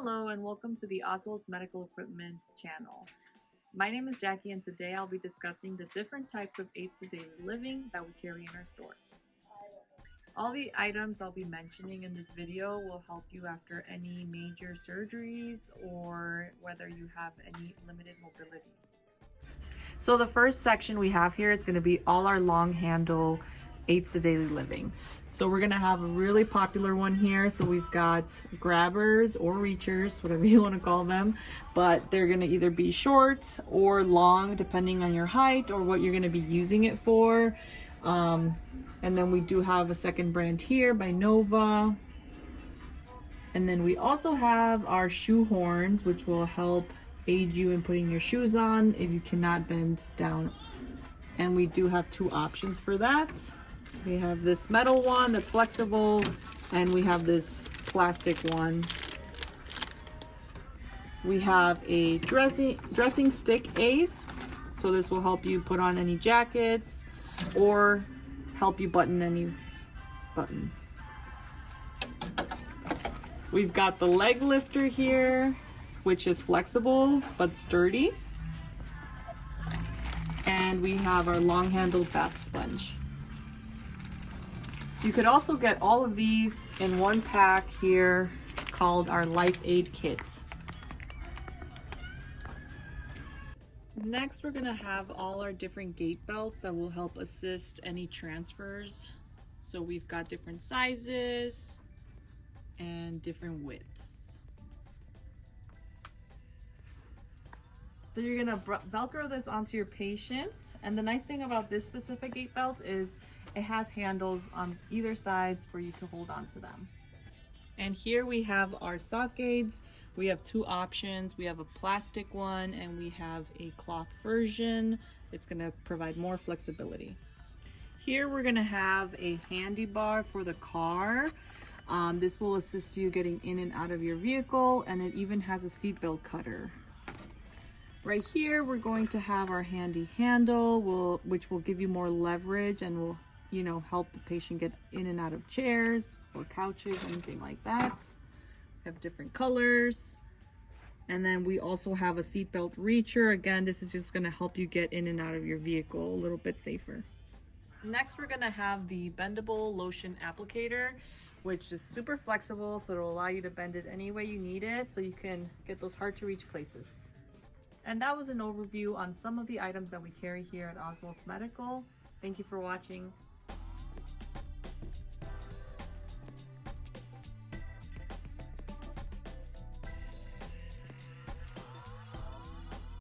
Hello and welcome to the Oswald's Medical Equipment channel. My name is Jackie and today I'll be discussing the different types of aids to daily living that we carry in our store. All the items I'll be mentioning in this video will help you after any major surgeries or whether you have any limited mobility. So the first section we have here is going to be all our long handle aids to daily living. So we're gonna have a really popular one here. So we've got grabbers or reachers, whatever you want to call them, but they're gonna either be short or long depending on your height or what you're gonna be using it for. And then we do have a second brand here by Nova. And then we also have our shoe horns, which will help aid you in putting your shoes on if you cannot bend down. And we do have two options for that. We have this metal one that's flexible, and we have this plastic one. We have a dressing stick aid, so this will help you put on any jackets or help you button any buttons. We've got the leg lifter here, which is flexible but sturdy. And we have our long-handled bath sponge. You could also get all of these in one pack here called our Life Aid Kit. Next, we're gonna have all our different gait belts that will help assist any transfers. So we've got different sizes and different widths. So you're gonna Velcro this onto your patient. And the nice thing about this specific gait belt is it has handles on either sides for you to hold on to them. And here we have our sock aids. We have two options. We have a plastic one and we have a cloth version. It's gonna provide more flexibility. Here we're gonna have a handy bar for the car. This will assist you getting in and out of your vehicle, and it even has a seatbelt cutter. Right here, we're going to have our handy handle, which will give you more leverage and will, help the patient get in and out of chairs or couches, anything like that. We have different colors. And then we also have a seatbelt reacher. Again, this is just gonna help you get in and out of your vehicle a little bit safer. Next, we're gonna have the bendable lotion applicator, which is super flexible, so it'll allow you to bend it any way you need it, so you can get those hard to reach places. And that was an overview on some of the items that we carry here at Oswald's Medical. Thank you for watching.